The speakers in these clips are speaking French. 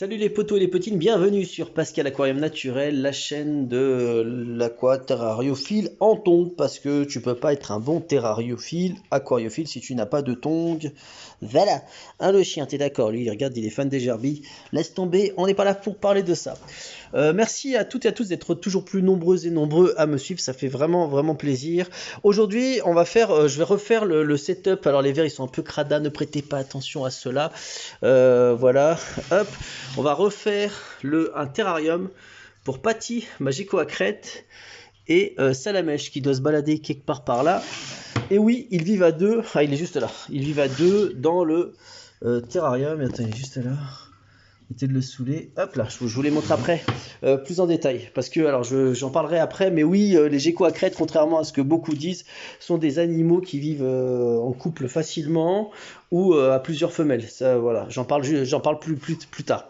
Salut les potos et les petines, bienvenue sur Pascal Aquarium Naturel, la chaîne de l'aquaterrariophile en tongs, parce que tu peux pas être un bon terrariophile, aquariophile si tu n'as pas de tongs. Voilà, le chien, t'es d'accord, lui il regarde, il est fan des gerbilles, laisse tomber, on n'est pas là pour parler de ça. Merci à toutes et à tous d'être toujours plus nombreux et nombreux à me suivre, ça fait vraiment plaisir. Aujourd'hui, je vais refaire le setup. Alors les verres ils sont un peu crada, ne prêtez pas attention à cela. Voilà, hop, on va refaire un terrarium pour Patty, ma gecko à crête, et Salamèche qui doit se balader quelque part par là. Et oui, ils vivent à deux. Ah, il est juste là. Ils vivent à deux dans le terrarium. Attends, il est juste là. Éviter de le saouler. Hop là, je vous les montre après, plus en détail. Parce que, alors j'en parlerai après, mais oui, les geckos à crête, contrairement à ce que beaucoup disent, sont des animaux qui vivent en couple facilement ou à plusieurs femelles. Ça, voilà, j'en parle plus tard.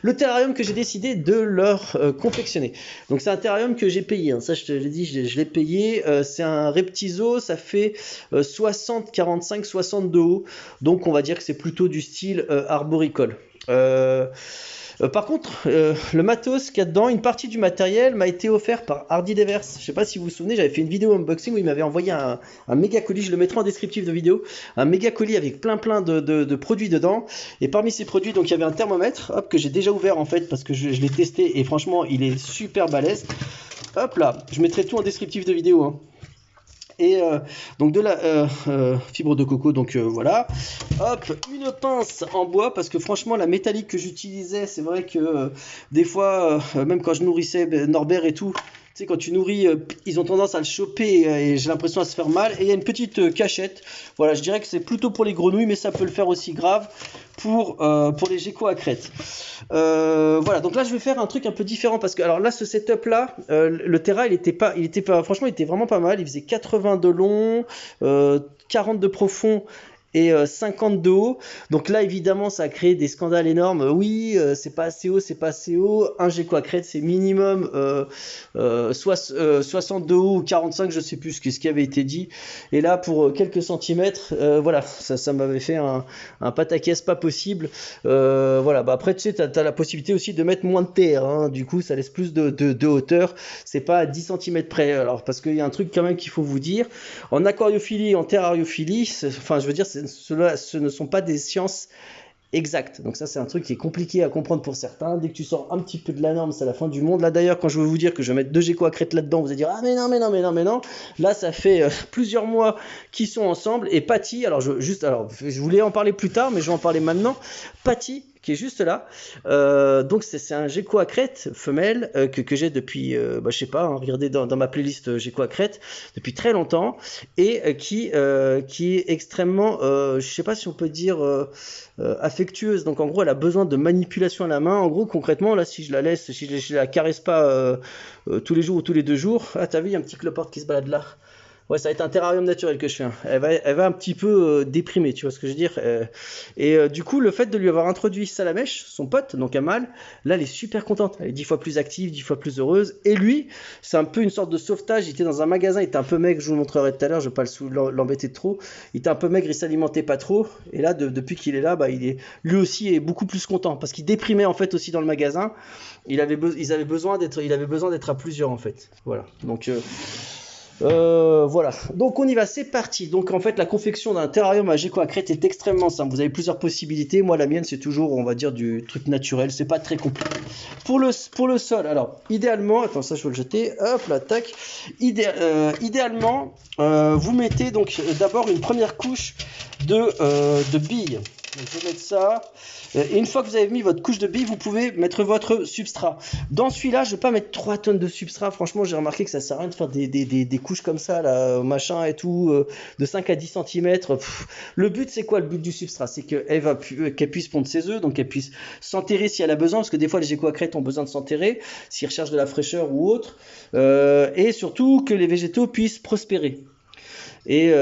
Le terrarium que j'ai décidé de leur confectionner. Donc c'est un terrarium que j'ai payé, hein. Ça je te l'ai dit, je l'ai payé. C'est un Reptizo, ça fait 60, 45, 60 de haut. Donc on va dire que c'est plutôt du style arboricole. Par contre, le matos qu'il y a dedans, une partie du matériel m'a été offert par Hardy Devers. Je sais pas si vous vous souvenez, j'avais fait une vidéo unboxing où il m'avait envoyé un méga colis, je le mettrai en descriptif de vidéo, un méga colis avec plein de produits dedans. Et parmi ces produits, donc il y avait un thermomètre, hop, que j'ai déjà ouvert en fait parce que je l'ai testé et franchement il est super balèze. Hop là, je mettrai tout en descriptif de vidéo, hein. Et donc de la fibre de coco, donc voilà, hop, une pince en bois parce que franchement la métallique que j'utilisais, c'est vrai que des fois même quand je nourrissais Norbert et tout, tu sais, quand tu nourris, ils ont tendance à le choper et j'ai l'impression à se faire mal. Et il y a une petite cachette, voilà, je dirais que c'est plutôt pour les grenouilles, mais ça peut le faire aussi grave pour les geckos à crête. Voilà, donc là je vais faire un truc un peu différent parce que alors là ce setup là, le Terra il était pas, franchement il était vraiment pas mal. Il faisait 80 de long, 40 de profond et 50 de haut. Donc là évidemment ça a créé des scandales énormes. Oui, c'est pas assez haut, c'est pas assez haut. Un gecko à crête c'est minimum 60 de haut ou 45, je sais plus ce qui avait été dit. Et là pour quelques centimètres, voilà, ça m'avait fait un pataquès pas possible. Voilà, bah après tu sais t'as la possibilité aussi de mettre moins de terre, hein. Du coup ça laisse plus de hauteur. C'est pas à 10 cm près. Alors parce qu'il y a un truc quand même qu'il faut vous dire. En aquariophilie, en terrariophilie, enfin je veux dire ce ne sont pas des sciences exactes. Donc ça c'est un truc qui est compliqué à comprendre pour certains. Dès que tu sors un petit peu de la norme, c'est la fin du monde. Là d'ailleurs quand je vais vous dire que je vais mettre deux geckos à crête là-dedans, vous allez dire ah mais non. Là ça fait plusieurs mois qu'ils sont ensemble. Et Patty, alors je voulais en parler plus tard, mais je vais en parler maintenant. Patty qui est juste là, donc c'est un gecko à crête femelle que j'ai depuis, je sais pas, hein, regardez dans ma playlist gecko à crête depuis très longtemps et qui est extrêmement, je sais pas si on peut dire affectueuse. Donc en gros elle a besoin de manipulation à la main. En gros concrètement là si je la laisse, si je la caresse pas tous les jours ou tous les 2 jours, ah t'as vu il y a un petit cloporte qui se balade là. Ouais, ça va être un terrarium naturel que je fais, hein. Elle va un petit peu déprimer, tu vois ce que je veux dire. Du coup, le fait de lui avoir introduit Salamèche, son pote, donc un mâle, là, elle est super contente. Elle est 10 fois plus active, 10 fois plus heureuse. Et lui, c'est un peu une sorte de sauvetage. Il était dans un magasin, il était un peu maigre, je vous le montrerai tout à l'heure, je ne vais pas l'embêter de trop. Il était un peu maigre, il s'alimentait pas trop. Et là, depuis qu'il est là, bah, lui aussi est beaucoup plus content parce qu'il déprimait en fait aussi dans le magasin. Il avait besoin d'être à plusieurs en fait. Voilà. Donc voilà, donc on y va, c'est parti. Donc en fait la confection d'un terrarium à gecko à crête est extrêmement simple. Vous avez plusieurs possibilités. Moi la mienne c'est toujours, on va dire, du truc naturel. C'est pas très compliqué. Pour le sol, alors idéalement, attends ça je vais le jeter. Hop là, tac. Idéalement, vous mettez donc d'abord une première couche de billes. Donc, je vais mettre ça. Et une fois que vous avez mis votre couche de billes, vous pouvez mettre votre substrat. Dans celui-là, je ne vais pas mettre 3 tonnes de substrat. Franchement, j'ai remarqué que ça sert à rien de faire des couches comme ça, là, machin et tout, de 5 à 10 cm. Le but, c'est quoi le but du substrat? C'est qu'elle puisse pondre ses œufs, donc qu'elle puisse s'enterrer si elle a besoin, parce que des fois, les geckos à crête ont besoin de s'enterrer, s'ils recherchent de la fraîcheur ou autre. Et surtout, que les végétaux puissent prospérer. Et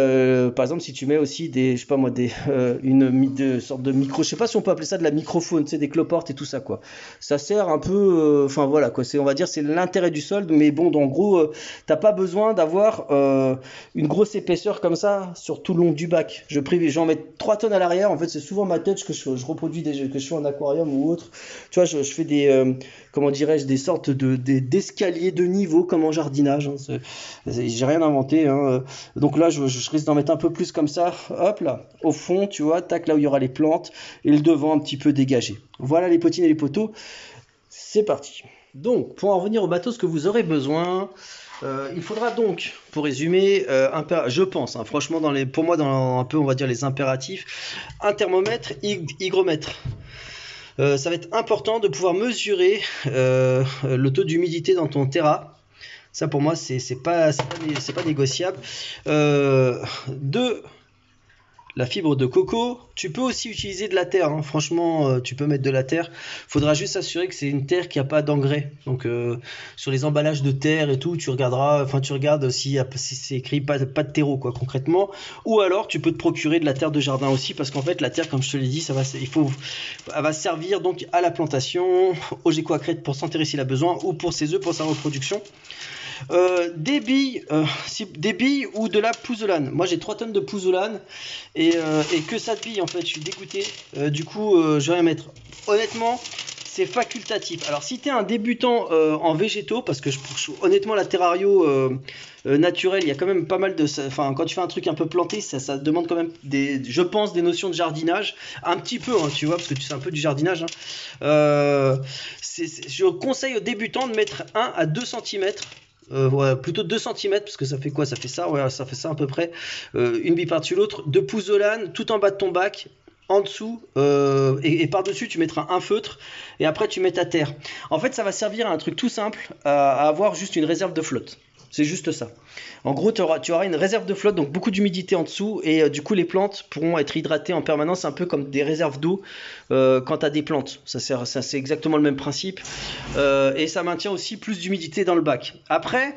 par exemple, si tu mets aussi des, je sais pas moi, sorte de micro, je sais pas si on peut appeler ça de la microfaune, tu sais, des cloportes et tout ça, quoi. Ça sert un peu, enfin voilà, quoi. On va dire, c'est l'intérêt du solde, mais bon, en gros, t'as pas besoin d'avoir une grosse épaisseur comme ça sur tout le long du bac. J'en mets 3 tonnes à l'arrière. En fait, c'est souvent ma tête que je reproduis que je fais en aquarium ou autre. Tu vois, je fais comment dirais-je, des sortes d'escaliers de niveau comme en jardinage, hein. J'ai rien inventé, hein. Donc là, je risque d'en mettre un peu plus comme ça, hop là, au fond, tu vois, tac, là où il y aura les plantes, et le devant un petit peu dégagé. Voilà les potines et les poteaux, c'est parti. Donc, pour en revenir au matos que vous aurez besoin, il faudra donc, pour résumer, je pense, hein, franchement, pour moi, dans un peu, on va dire, les impératifs, un thermomètre, hygromètre. Ça va être important de pouvoir mesurer le taux d'humidité dans ton terra. Ça pour moi c'est pas négociable. De la fibre de coco, tu peux aussi utiliser de la terre, hein. Franchement, tu peux mettre de la terre. Faudra juste s'assurer que c'est une terre qui a pas d'engrais. Donc sur les emballages de terre et tout, tu regardes si c'est écrit pas de terreau quoi concrètement. Ou alors tu peux te procurer de la terre de jardin aussi parce qu'en fait la terre, comme je te l'ai dit, elle va servir donc à la plantation, au gécoacrète pour s'enterrer s'il a besoin ou pour ses œufs pour sa reproduction. Des billes ou de la pouzzolane. Moi j'ai 3 tonnes de pouzzolane et que ça de billes en fait, je suis dégoûté. Du coup, je vais rien mettre. Honnêtement, c'est facultatif. Alors si tu es un débutant en végétaux, parce que honnêtement la terrario naturelle, il y a quand même pas mal de... Enfin, quand tu fais un truc un peu planté, ça demande quand même je pense, des notions de jardinage. Un petit peu, hein, tu vois, parce que tu sais un peu du jardinage, hein. Je conseille aux débutants de mettre 1 à 2 cm. Ouais, plutôt 2 cm parce que ça fait quoi? Ça fait ça, ouais, ça fait ça à peu près. Une bille par-dessus l'autre, de pouzzolane tout en bas de ton bac, en dessous, et par-dessus tu mettras un feutre et après tu mets ta terre. En fait, ça va servir à un truc tout simple, à avoir juste une réserve de flotte. C'est juste ça. En gros, tu auras une réserve de flotte, donc beaucoup d'humidité en dessous, et du coup, les plantes pourront être hydratées en permanence, un peu comme des réserves d'eau quand tu as des plantes. C'est exactement le même principe. Et ça maintient aussi plus d'humidité dans le bac. Après,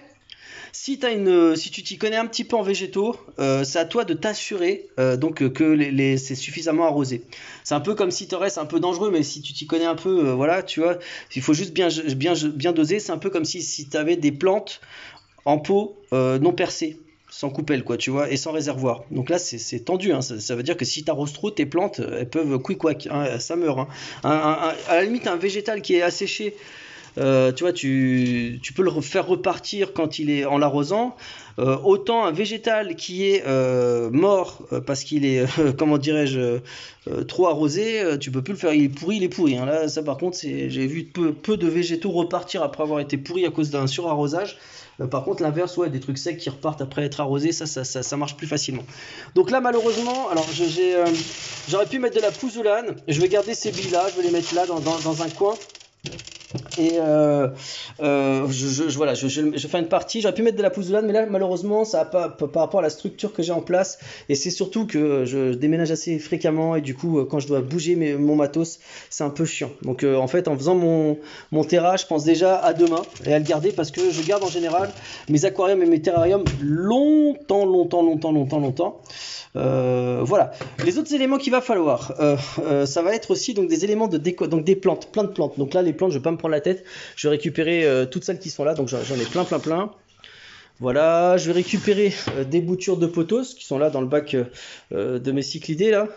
si tu t'y connais un petit peu en végétaux, c'est à toi de t'assurer donc que c'est suffisamment arrosé. C'est un peu comme si c'est un peu dangereux, mais si tu t'y connais un peu, voilà, tu vois, il faut juste bien doser. C'est un peu comme si tu avais des plantes en pot non percé, sans coupelle quoi, tu vois, et sans réservoir. Donc là c'est tendu, hein. Ça veut dire que si t'arroses trop tes plantes, elles peuvent quick-quack, hein, ça meurt, hein. À la limite un végétal qui est asséché, tu vois, tu peux le faire repartir quand il est en l'arrosant. Autant un végétal qui est mort parce qu'il est, comment dirais-je, trop arrosé, tu peux plus le faire, il est pourri, hein. Là, ça par contre, j'ai vu peu de végétaux repartir après avoir été pourris à cause d'un surarrosage. Par contre, l'inverse, ouais, des trucs secs qui repartent après être arrosés, ça marche plus facilement. Donc là, malheureusement, alors j'aurais pu mettre de la pouzzolane. Je vais garder ces billes-là, je vais les mettre là dans un coin. Et voilà, je fais une partie. J'aurais pu mettre de la pouzzolane, mais là, malheureusement, ça a pas par rapport à la structure que j'ai en place. Et c'est surtout que je déménage assez fréquemment et du coup, quand je dois bouger mon matos, c'est un peu chiant. Donc, en fait, en faisant mon terra, je pense déjà à demain et à le garder parce que je garde en général mes aquariums et mes terrariums longtemps. Voilà. Les autres éléments qu'il va falloir, ça va être aussi donc des éléments de déco, donc des plantes, plein de plantes. Donc là, les plantes, je vais pas me prendre la tête. Je vais récupérer toutes celles qui sont là. Donc j'en ai plein. Voilà. Je vais récupérer des boutures de pothos qui sont là dans le bac de mes cyclidés là.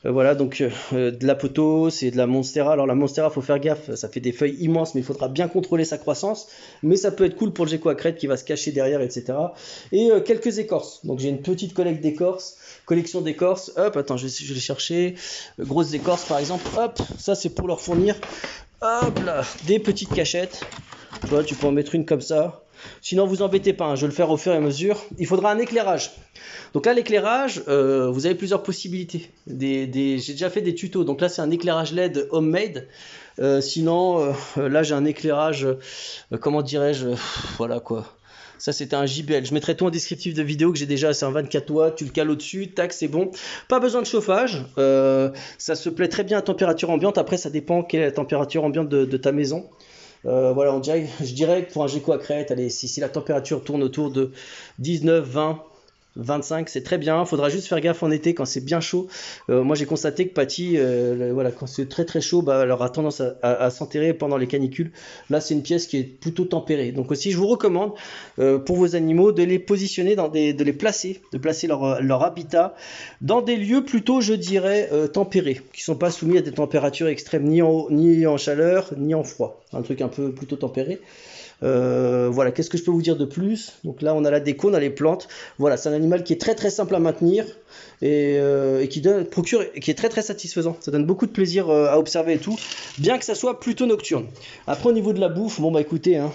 Voilà, donc de la pothos et de la monstera. Alors la monstera, faut faire gaffe, ça fait des feuilles immenses, mais il faudra bien contrôler sa croissance. Mais ça peut être cool pour le gécoacrète qui va se cacher derrière, etc. Et quelques écorces. Donc j'ai une petite collection d'écorces. Hop, attends, je vais les chercher. Grosses écorces par exemple. Hop, ça c'est pour leur fournir. Hop là, des petites cachettes. Tu vois, tu peux en mettre une comme ça. Sinon, vous embêtez pas, hein, je vais le faire au fur et à mesure. Il faudra un éclairage. Donc là, l'éclairage, vous avez plusieurs possibilités. J'ai déjà fait des tutos. Donc là, c'est un éclairage LED homemade. Sinon, là, j'ai un éclairage, comment dirais-je, voilà quoi. Ça, c'était un JBL. Je mettrai tout en descriptif de vidéo que j'ai déjà. C'est un 24 watts. Tu le cales au-dessus. Tac, c'est bon. Pas besoin de chauffage. Ça se plaît très bien à température ambiante. Après, ça dépend quelle est la température ambiante de ta maison. Voilà, je dirais que pour un gécoacrète, allez, si la température tourne autour de 19, 20, 25, c'est très bien. Faudra juste faire gaffe en été quand c'est bien chaud. Moi, j'ai constaté que Patty, voilà, quand c'est très très chaud, bah, elle aura tendance à s'enterrer pendant les canicules. Là, c'est une pièce qui est plutôt tempérée. Donc aussi, je vous recommande pour vos animaux de les positionner de les placer, de placer leur habitat dans des lieux plutôt, je dirais, tempérés, qui sont pas soumis à des températures extrêmes ni en chaleur ni en froid. Un truc un peu plutôt tempéré. Voilà, qu'est-ce que je peux vous dire de plus? Donc là, on a la déco, on a les plantes. Voilà, c'est un animal qui est très très simple à maintenir et qui qui est très très satisfaisant. Ça donne beaucoup de plaisir à observer et tout, bien que ça soit plutôt nocturne. Après, au niveau de la bouffe, bon bah écoutez, hein,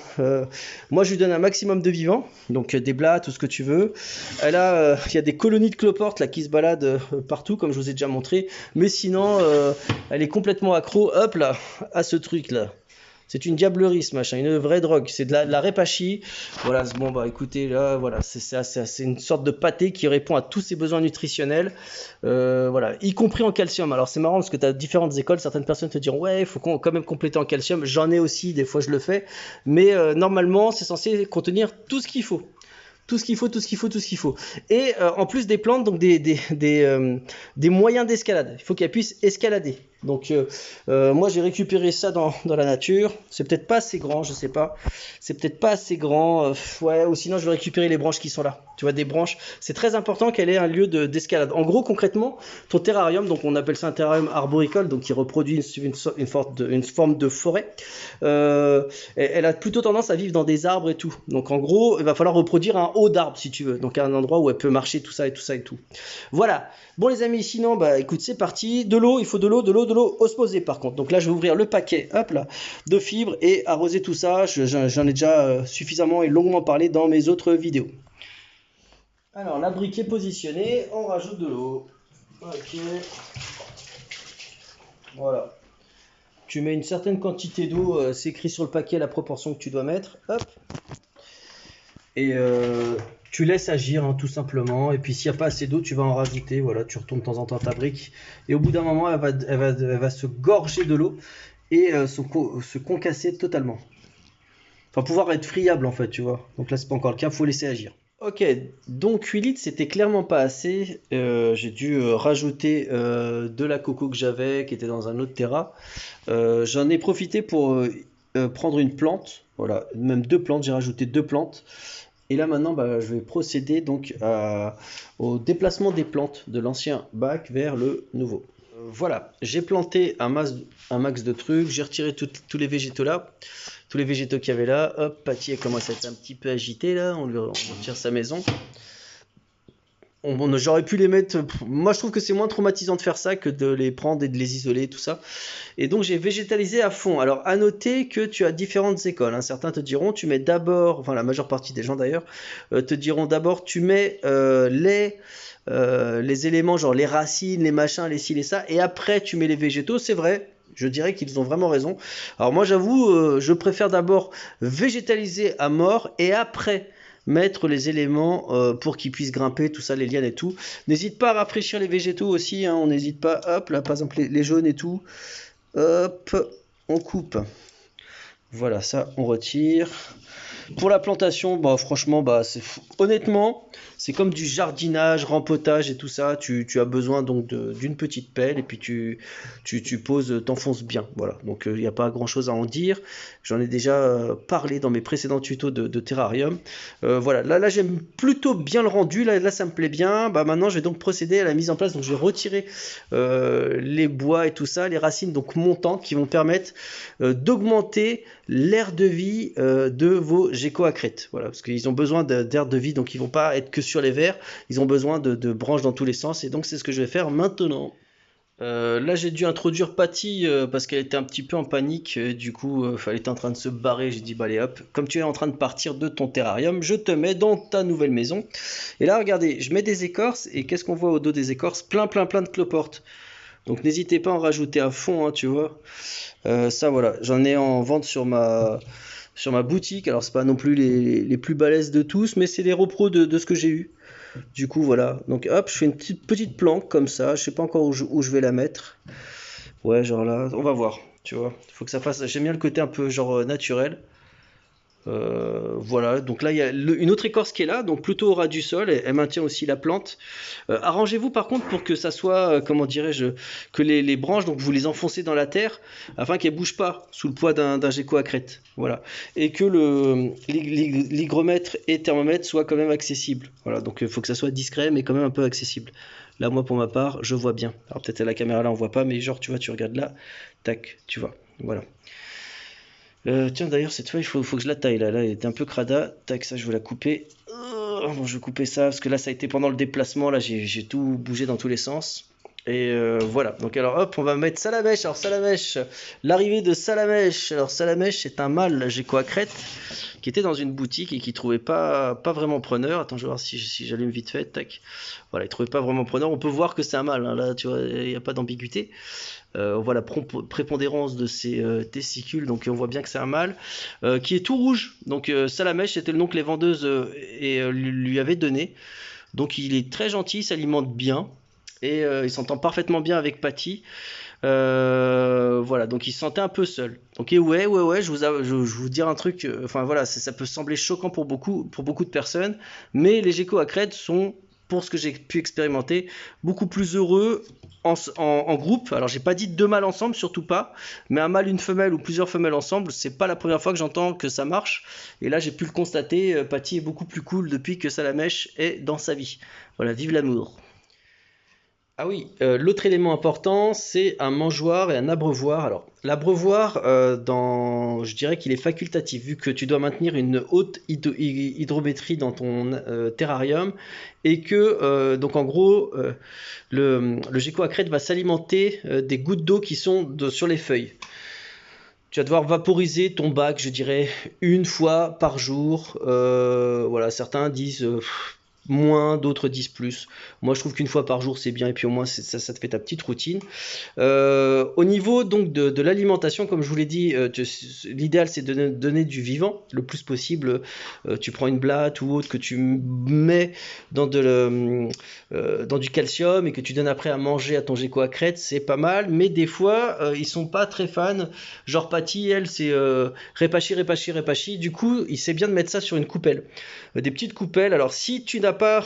moi je lui donne un maximum de vivants, donc des blattes, tout ce que tu veux. Elle a, il y a des colonies de cloportes là qui se baladent partout, comme je vous ai déjà montré. Mais sinon, elle est complètement accro, hop là, à ce truc là. C'est une diablerie ce machin, une vraie drogue. C'est de la répachi. Voilà, bon bah écoutez, là, voilà, c'est une sorte de pâté qui répond à tous ses besoins nutritionnels. Voilà, y compris en calcium. Alors c'est marrant parce que tu as différentes écoles. Certaines personnes te diront ouais, il faut quand même compléter en calcium. J'en ai aussi, des fois je le fais. Mais normalement, c'est censé contenir tout ce qu'il faut. Tout ce qu'il faut, tout ce qu'il faut, tout ce qu'il faut. Et en plus des plantes, donc des moyens d'escalade. Il faut qu'elles puissent escalader. Donc moi j'ai récupéré ça dans la nature. C'est peut-être pas assez grand, je sais pas. C'est peut-être pas assez grand. Ouais, ou sinon je vais récupérer les branches qui sont là. Tu vois, des branches. C'est très important qu'elle ait un lieu d'escalade. En gros, concrètement, ton terrarium, donc on appelle ça un terrarium arboricole, donc qui reproduit une forme de forêt. Elle a plutôt tendance à vivre dans des arbres et tout. Donc en gros, il va falloir reproduire un haut d'arbre si tu veux. Donc un endroit où elle peut marcher, tout ça et tout ça et tout. Voilà. Bon les amis, sinon, bah écoute, c'est parti. De l'eau, il faut de l'eau osmosée par contre. Donc là, je vais ouvrir le paquet, hop là, de fibres et arroser tout ça. J'en ai déjà suffisamment et longuement parlé dans mes autres vidéos. Alors, la brique est positionnée, on rajoute de l'eau. Ok. Voilà. Tu mets une certaine quantité d'eau, c'est écrit sur le paquet la proportion que tu dois mettre. Hop. Et tu laisses agir hein, tout simplement. Et puis s'il n'y a pas assez d'eau, tu vas en rajouter. Voilà, tu retournes de temps en temps ta brique. Et au bout d'un moment, elle va se gorger de l'eau et se concasser totalement. Enfin, pouvoir être friable en fait, tu vois. Donc là, c'est pas encore le cas, faut laisser agir. Ok, donc 8 litres, c'était clairement pas assez. J'ai dû rajouter de la coco que j'avais, qui était dans un autre terra. J'en ai profité pour prendre une plante. Voilà, même deux plantes, j'ai rajouté deux plantes. Et là maintenant, bah, je vais procéder donc au déplacement des plantes de l'ancien bac vers le nouveau. Voilà, j'ai planté un max de trucs, j'ai retiré tous les végétaux là, tous les végétaux qu'il y avait là. Hop, Patty elle commence à être un petit peu agitée là, on retire sa maison. J'aurais pu les mettre. Moi, je trouve que c'est moins traumatisant de faire ça que de les prendre et de les isoler, tout ça. Et donc, j'ai végétalisé à fond. Alors, à noter que tu as différentes écoles. Hein. Certains te diront, tu mets d'abord, enfin, la majeure partie des gens d'ailleurs, te diront d'abord, tu mets les éléments, genre les racines, les machins, les ci, les ça, et après, tu mets les végétaux. C'est vrai. Je dirais qu'ils ont vraiment raison. Alors, moi, j'avoue, je préfère d'abord végétaliser à mort et après mettre les éléments pour qu'ils puissent grimper, tout ça, les lianes et tout. N'hésite pas à rafraîchir les végétaux aussi, hein, on n'hésite pas, hop, là par exemple les jaunes et tout, hop, on coupe. Voilà, ça on retire. Pour la plantation, bah franchement, bah honnêtement, c'est comme du jardinage, rempotage et tout ça. Tu as besoin donc d'une petite pelle et puis tu poses, t'enfonces bien. Voilà. Donc il n'y a pas grand chose à en dire. J'en ai déjà parlé dans mes précédents tutos de terrarium. Voilà. Là j'aime plutôt bien le rendu. Là ça me plaît bien. Bah maintenant je vais donc procéder à la mise en place. Donc je vais retirer les bois et tout ça, les racines donc montantes qui vont permettre d'augmenter l'aire de vie de vos geckos à crête. Voilà, parce qu'ils ont besoin d'air de vie, donc ils vont pas être que sur les vers, ils ont besoin de branches dans tous les sens, et donc c'est ce que je vais faire maintenant. Là j'ai dû introduire Patty parce qu'elle était un petit peu en panique, du coup elle était en train de se barrer, j'ai dit bah allez hop, comme tu es en train de partir de ton terrarium, je te mets dans ta nouvelle maison. Et là regardez, je mets des écorces, et qu'est-ce qu'on voit au dos des écorces? Plein de cloportes. Donc n'hésitez pas à en rajouter à fond, hein, tu vois. Ça voilà, j'en ai en vente sur ma boutique. Alors c'est pas non plus les plus balèzes de tous, mais c'est des repros de ce que j'ai eu. Du coup voilà, donc hop, je fais une petite planque comme ça. Je sais pas encore où je vais la mettre. Ouais, genre là, on va voir, tu vois. Il faut que ça fasse. J'aime bien le côté un peu genre naturel. Voilà, donc là il y a une autre écorce qui est là, donc plutôt au ras du sol, elle maintient aussi la plante. Arrangez-vous par contre pour que ça soit, comment dirais-je, que les branches, donc vous les enfoncez dans la terre afin qu'elles bougent pas sous le poids d'un gecko à crête. Voilà, et que l'hygromètre et thermomètre soient quand même accessibles. Voilà, donc il faut que ça soit discret mais quand même un peu accessible. Là, moi pour ma part, je vois bien. Alors peut-être à la caméra là on voit pas, mais genre tu vois, tu regardes là, tac, tu vois. Voilà. Tiens, d'ailleurs, cette fois, faut que je la taille. Là, elle était un peu crada. Tac, ça, je vais la couper. Bon, je vais couper ça parce que là, ça a été pendant le déplacement. Là, j'ai tout bougé dans tous les sens. Et voilà. Donc, alors, hop, on va mettre Salamèche. Alors, Salamèche, l'arrivée de Salamèche. Alors, Salamèche, c'est un mâle Gecko-à-crête qui était dans une boutique et qui trouvait pas vraiment preneur. Attends, je vais voir si j'allume vite fait. Tac. Voilà, il trouvait pas vraiment preneur. On peut voir que c'est un mâle, hein. Là, tu vois, il n'y a pas d'ambiguïté. On voit la prépondérance de ses testicules, donc on voit bien que c'est un mâle qui est tout rouge. Donc Salamèche, c'était le nom que les vendeuses lui avaient donné. Donc il est très gentil, il s'alimente bien et il s'entend parfaitement bien avec Patty. Voilà, donc il se sentait un peu seul. Donc ouais, je vous dire un truc. Enfin voilà, ça peut sembler choquant pour beaucoup de personnes, mais les geckos à crête sont, pour ce que j'ai pu expérimenter, beaucoup plus heureux en groupe. Alors j'ai pas dit deux mâles ensemble, surtout pas, mais un mâle, une femelle ou plusieurs femelles ensemble, c'est pas la première fois que j'entends que ça marche. Et là j'ai pu le constater. Patty est beaucoup plus cool depuis que Salamèche est dans sa vie. Voilà, vive l'amour. Ah oui, l'autre élément important, c'est un mangeoire et un abreuvoir. Alors, l'abreuvoir, je dirais qu'il est facultatif, vu que tu dois maintenir une haute hydrométrie dans ton terrarium, et que, donc en gros, le gecko à crête va s'alimenter des gouttes d'eau qui sont sur les feuilles. Tu vas devoir vaporiser ton bac, je dirais, une fois par jour. Voilà, certains disent moins, d'autres disent plus. Moi, je trouve qu'une fois par jour, c'est bien, et puis au moins, ça te fait ta petite routine. Au niveau donc de l'alimentation, comme je vous l'ai dit, l'idéal c'est de donner du vivant le plus possible. Tu prends une blatte ou autre que tu mets dans du calcium et que tu donnes après à manger à ton gecko à crête, c'est pas mal. Mais des fois, ils sont pas très fans. Genre Patty, elle, c'est répachi. Du coup, il sait bien de mettre ça sur une coupelle. Des petites coupelles. Alors, si tu n'as pas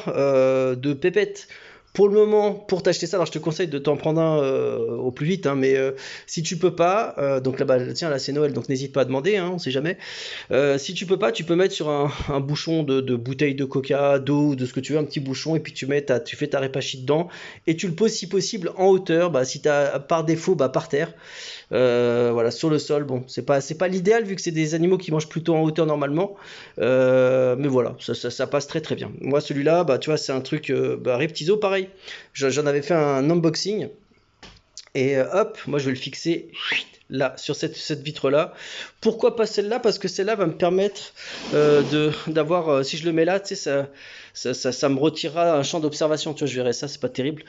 de pépettes pour le moment, pour t'acheter ça, alors je te conseille de t'en prendre un au plus vite, hein, mais si tu peux pas, donc là-bas, tiens, là c'est Noël, donc n'hésite pas à demander, hein, on sait jamais. Si tu peux pas, tu peux mettre sur un bouchon de bouteille de coca, d'eau, de ce que tu veux, un petit bouchon, et puis tu fais ta répachi dedans, et tu le poses si possible en hauteur, bah, si tu as par défaut, bah, par terre. Voilà, sur le sol. Bon, c'est pas l'idéal vu que c'est des animaux qui mangent plutôt en hauteur normalement. Mais voilà, ça passe très très bien. Moi, celui-là, bah, tu vois, c'est un truc. Bah, Reptiso, pareil. J'en avais fait un unboxing. Et hop, moi je vais le fixer là, sur cette vitre-là. Pourquoi pas celle-là? Parce que celle-là va me permettre d'avoir, si je le mets là, tu sais, ça me retirera un champ d'observation. Tu vois, je verrai ça, c'est pas terrible.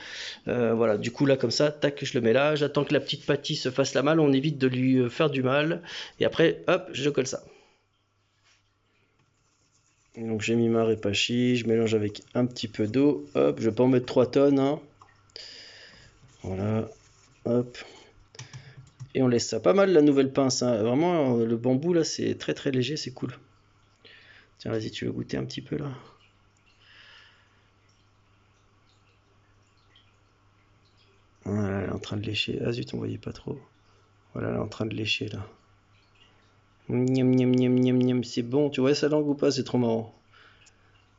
Voilà, du coup là, comme ça, tac, je le mets là. J'attends que la petite Patty se fasse la malle. On évite de lui faire du mal. Et après, hop, je colle ça. Donc j'ai mis ma répachi, je mélange avec un petit peu d'eau. Hop, je vais pas en mettre 3 tonnes, hein. Voilà, hop. Et on laisse ça. Pas mal la nouvelle pince, hein. Vraiment, le bambou là, c'est très très léger, c'est cool. Tiens, vas-y, tu veux goûter un petit peu là? Voilà, elle est en train de lécher. Ah zut, on voyait pas trop. Voilà, elle est en train de lécher là. Miam, miam, miam, miam, miam, c'est bon. Tu vois sa langue ou pas? C'est trop marrant.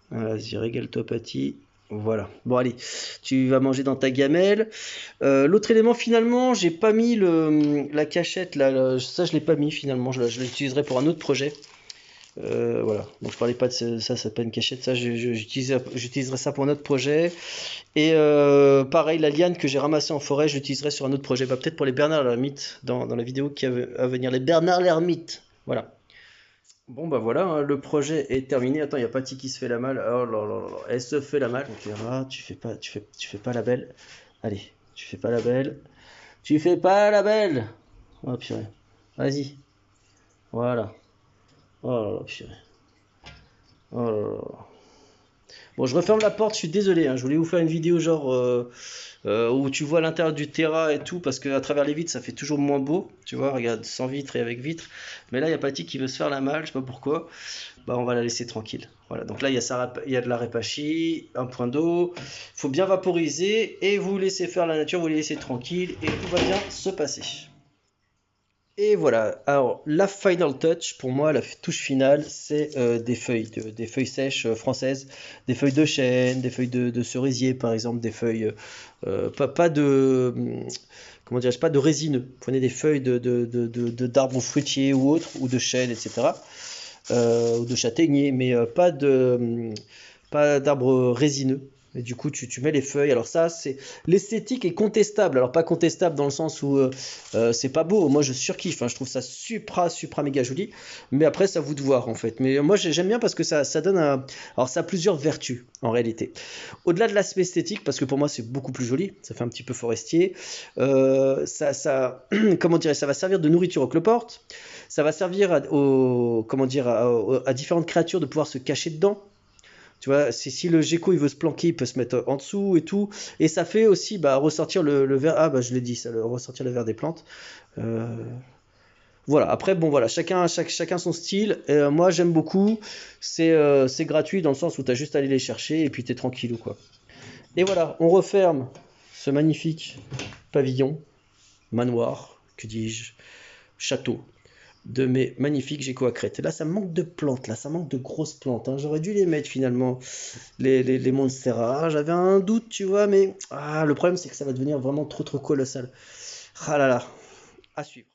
Voilà, vas-y, régale-toi, Patty. Voilà. Bon, allez, tu vas manger dans ta gamelle. L'autre élément, finalement, j'ai pas mis la cachette là. Ça, je l'ai pas mis finalement. Je l'utiliserai pour un autre projet. Voilà, donc je parlais pas de ça, c'est pas une cachette, ça j'utiliserai ça pour un autre projet. Et pareil, la liane que j'ai ramassée en forêt, j'utiliserai sur un autre projet, bah, peut-être pour les Bernard l'ermite, dans la vidéo qui va à venir, les Bernard l'ermite, voilà. Bon bah voilà, hein, le projet est terminé. Attends, il y a Patty qui se fait la malle. Oh là là là là, elle se fait la malle. On verra, tu fais pas la belle. Allez, tu fais pas la belle. Tu fais pas la belle. Oh purée. Vas-y. Voilà. Oh là là, purée. Oh là là. Bon, je referme la porte, je suis désolé, hein, je voulais vous faire une vidéo genre où tu vois l'intérieur du Terra et tout, parce qu'à travers les vitres, ça fait toujours moins beau. Tu vois, regarde, sans vitre et avec vitre. Mais là, il y a Patty qui veut se faire la malle, je sais pas pourquoi. Bah, on va la laisser tranquille. Voilà, donc là, il y a de la répachi, un point d'eau. Il faut bien vaporiser et vous laissez faire la nature, vous les laissez tranquille et tout va bien se passer. Et voilà, alors la final touch, pour moi, la touche finale, c'est des feuilles sèches françaises, des feuilles de chêne, des feuilles de cerisier par exemple, des feuilles, pas de, comment dirais-je, pas de résineux. Prenez des feuilles d'arbres fruitiers ou autres, ou de chêne, etc. Ou de châtaignier, mais pas d'arbres résineux. Et du coup, tu mets les feuilles. Alors ça, c'est l'esthétique est contestable. Alors pas contestable dans le sens où c'est pas beau. Moi, je surkiffe. Hein. Je trouve ça supra méga joli. Mais après, ça vous de voir en fait. Mais moi, j'aime bien parce que ça donne un. Alors ça a plusieurs vertus en réalité. Au-delà de l'aspect esthétique, parce que pour moi, c'est beaucoup plus joli. Ça fait un petit peu forestier. Comment dire, ça va servir de nourriture aux cloportes. Ça va servir comment dire, à différentes créatures de pouvoir se cacher dedans. Tu vois, si le gecko il veut se planquer, il peut se mettre en dessous et tout. Et ça fait aussi bah, ressortir le verre. Ah bah je l'ai dit, ça, ressortir le verre des plantes. Euh, voilà, après bon voilà, chacun son style. Moi j'aime beaucoup. C'est gratuit dans le sens où tu as juste à aller les chercher et puis tu es tranquille ou quoi. Et voilà, on referme ce magnifique pavillon, manoir, que dis-je, château de mes magnifiques geckos à crête. Là, ça manque de plantes, là, ça manque de grosses plantes. Hein. J'aurais dû les mettre finalement, les monstera. J'avais un doute, tu vois, mais le problème c'est que ça va devenir vraiment trop colossal. Ah là là, à suivre.